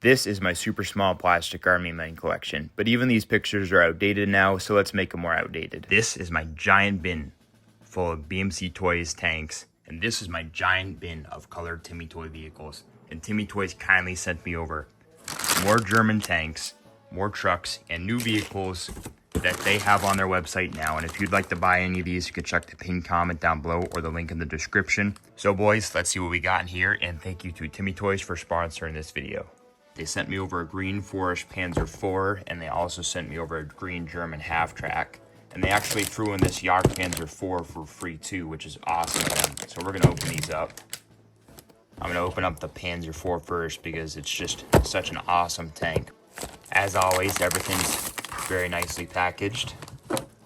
This is my super small plastic Army Men collection, but even these pictures are outdated now, so let's make them more outdated. This is my giant bin full of BMC Toys tanks, and this is my giant bin of colored TimMee Toy vehicles. And TimMee Toys kindly sent me over more German tanks, more trucks, and new vehicles that they have on their website now. And if you'd like to buy any of these, you can check the pinned comment down below or the link in the description. So boys, let's see what we got in here, and thank you to TimMee Toys for sponsoring this video. They sent me over a green Forest Panzer IV, and they also sent me over a green German half-track. And they actually threw in this Jagdpanzer IV for free too, which is awesome of them. So we're gonna open these up. I'm gonna open up the Panzer IV first because it's just such an awesome tank. As always, everything's very nicely packaged.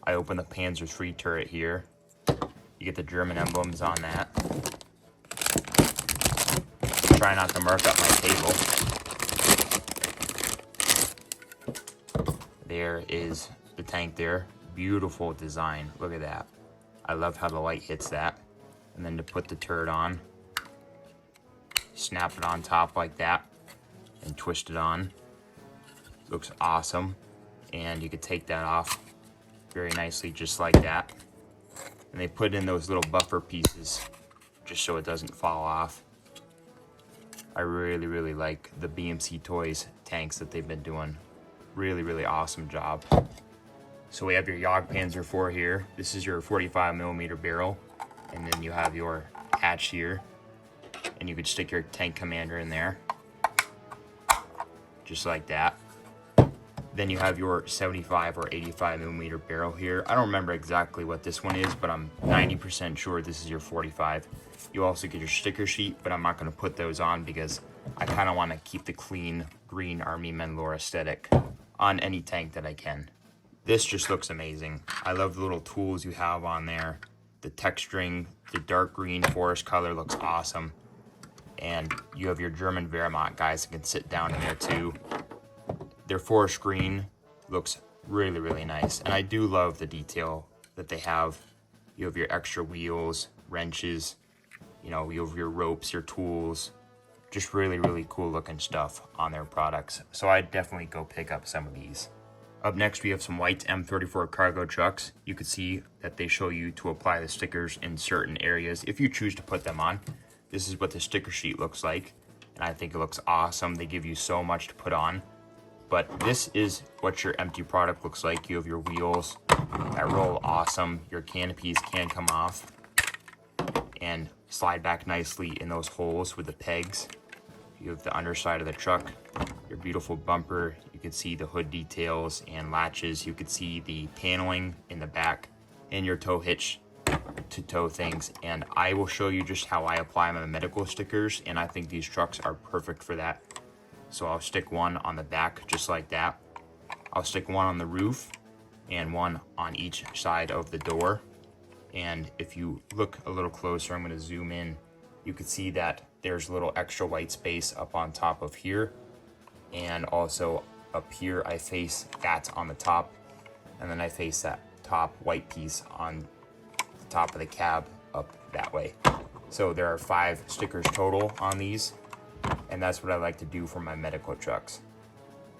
I open the Panzer III turret here. You get the German emblems on that. Try not to mark up my table. There is the tank there. Beautiful design. Look at that. I love how the light hits that. And then to put the turret on, snap it on top like that and twist it on. Looks awesome. And you could take that off very nicely just like that. And they put in those little buffer pieces just so it doesn't fall off. I really like the BMC Toys tanks that they've been doing. Really awesome job. So we have your Jagdpanzer IV here. This is your 45mm barrel. And then you have your hatch here. And you could stick your tank commander in there. Just like that. Then you have your 75 or 85mm barrel here. I don't remember exactly what this one is, but I'm 90% sure this is your 45. You also get your sticker sheet, but I'm not going to put those on because I kind of want to keep the clean green Army Men lore aesthetic on any tank that I can. This just looks amazing. I love the little tools you have on there. The texturing, the dark green forest color looks awesome. And you have your German Wehrmacht guys that can sit down in there too. Their forest green looks really nice. And I do love the detail that they have. You have your extra wheels, wrenches, you know, you have your ropes, your tools. Just really cool looking stuff on their products. So I'd definitely go pick up some of these. Up next, we have some white M34 cargo trucks. You can see that they show you to apply the stickers in certain areas if you choose to put them on. This is what the sticker sheet looks like, and I think it looks awesome. They give you so much to put on. But this is what your empty product looks like. You have your wheels that roll awesome. Your canopies can come off and slide back nicely in those holes with the pegs. You have the underside of the truck, your beautiful bumper. You can see the hood details and latches. You can see the paneling in the back and your tow hitch to tow things. And I will show you just how I apply my medical stickers, and I think these trucks are perfect for that. So I'll stick one on the back just like that. I'll stick one on the roof and one on each side of the door. And if you look a little closer, I'm going to zoom in. You can see that there's a little extra white space up on top of here. And also up here, I face that on the top. And then I face that top white piece on the top of the cab up that way. So there are 5 stickers total on these. And that's what I like to do for my medical trucks.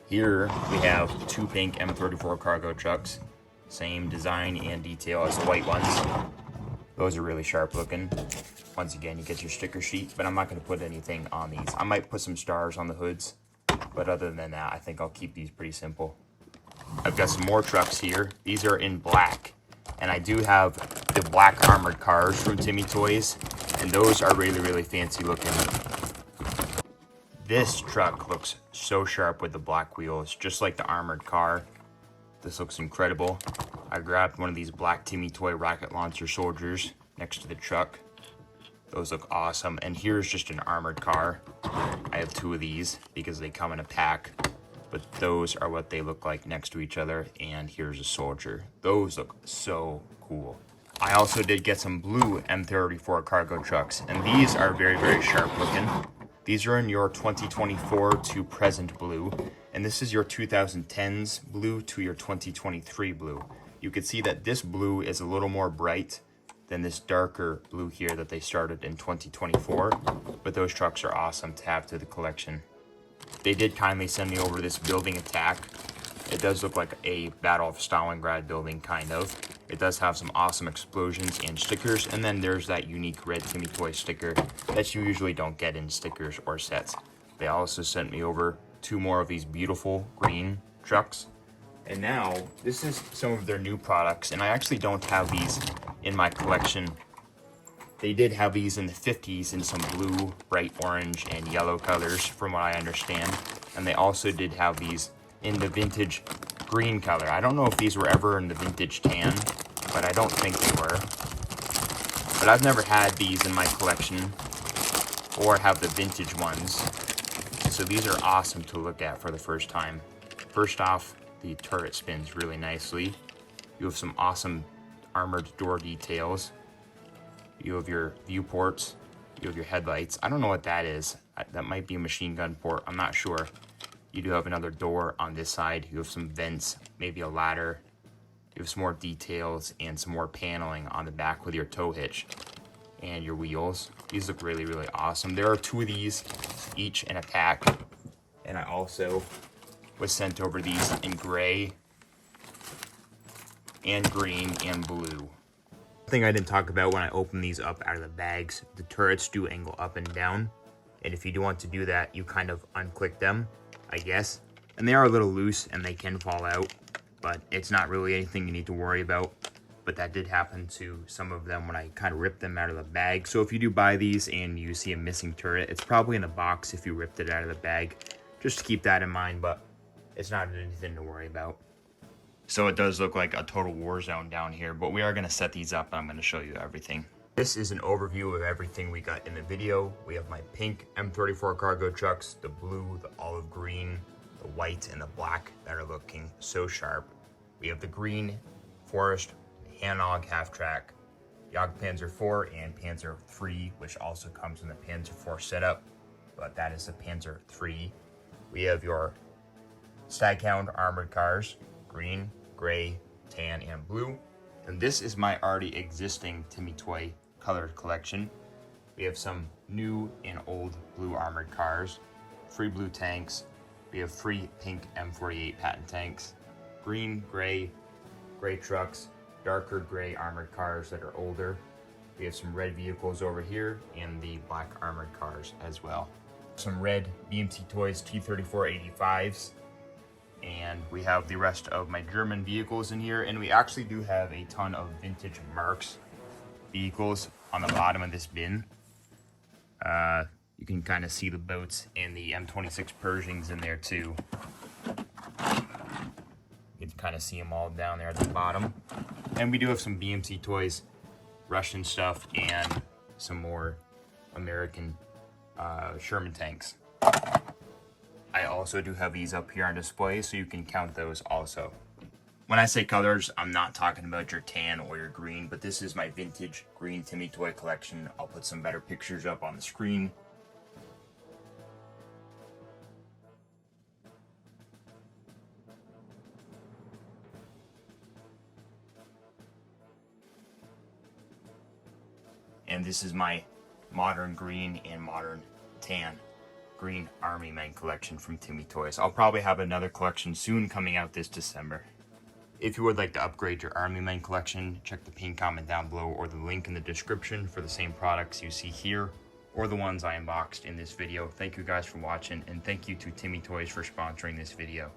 Here we have 2 pink M34 cargo trucks. Same design and detail as the white ones. Those are really sharp looking. Once again, you get your sticker sheet, but I'm not going to put anything on these. I might put some stars on the hoods, but other than that, I think I'll keep these pretty simple. I've got some more trucks here. These are in black, and I do have the black armored cars from TimMee Toys, and those are really fancy looking. This truck looks so sharp with the black wheels, just like the armored car. This looks incredible. I grabbed one of these black TimMee Toy rocket launcher soldiers next to the truck. Those look awesome. And here's just an armored car. I have 2 of these because they come in a pack. But those are what they look like next to each other. And here's a soldier. Those look so cool. I also did get some blue M34 cargo trucks. And these are very sharp looking. These are in your 2024 to present blue, and this is your 2010s blue to your 2023 blue. You can see that this blue is a little more bright than this darker blue here that they started in 2024, but those trucks are awesome to have to the collection. They did kindly send me over this building attack. It does look like a Battle of Stalingrad building, kind of. It does have some awesome explosions and stickers, and then there's that unique red TimMee Toy sticker that you usually don't get in stickers or sets. They also sent me over 2 more of these beautiful green trucks. And now, this is some of their new products, and I actually don't have these in my collection. They did have these in the 50s in some blue, bright orange, and yellow colors, from what I understand. And they also did have these in the vintage green color. I don't know if these were ever in the vintage tan, but I don't think they were. But I've never had these in my collection, or have the vintage ones. So these are awesome to look at for the first time. First off, the turret spins really nicely. You have some awesome armored door details. You have your viewports. You have your headlights. I don't know what that is. That might be a machine gun port. I'm not sure. You do have another door on this side. You have some vents, maybe a ladder. You have some more details and some more paneling on the back with your tow hitch and your wheels. These look really, really awesome. There are 2 of these each in a pack. And I also was sent over these in gray and green and blue. Thing I didn't talk about when I opened these up out of the bags, the turrets do angle up and down. And if you do want to do that, you kind of unclick them, I guess. And they are a little loose and they can fall out, but it's not really anything you need to worry about. But that did happen to some of them when I kind of ripped them out of the bag. So if you do buy these and you see a missing turret, it's probably in the box if you ripped it out of the bag. Just to keep that in mind, but it's not anything to worry about. So it does look like a total war zone down here, but we are going to set these up and I'm going to show you everything. This is an overview of everything we got in the video. We have my pink M34 cargo trucks, the blue, the olive green, the white, and the black that are looking so sharp. We have the green Forest Hanog half-track, Jagdpanzer IV and Panzer III, which also comes in the Panzer IV setup, but that is the Panzer III. We have your Staghound armored cars, green, gray, tan, and blue. And this is my already existing TimMee Toy colored collection. We have some new and old blue armored cars, free blue tanks. We have free pink M48 patent tanks, green, gray trucks, darker gray armored cars that are older. We have some red vehicles over here and the black armored cars as well. Some red BMC Toys T-34-85s. And we have the rest of my German vehicles in here. And we actually do have a ton of vintage Marks vehicles on the bottom of this bin. You can kind of see the boats and the M26 Pershings in there too. You can kind of see them all down there at the bottom. And we do have some BMC Toys, Russian stuff, and some more American Sherman tanks. I also do have these up here on display, so you can count those also. When I say colors, I'm not talking about your tan or your green, but this is my vintage green TimMee Toy collection. I'll put some better pictures up on the screen. And this is my modern green and modern tan green Army Men collection from TimMee Toys. I'll probably have another collection soon coming out this December. If you would like to upgrade your Army Men collection, check the pinned comment down below or the link in the description for the same products you see here or the ones I unboxed in this video. Thank you guys for watching, and thank you to TimMee Toys for sponsoring this video.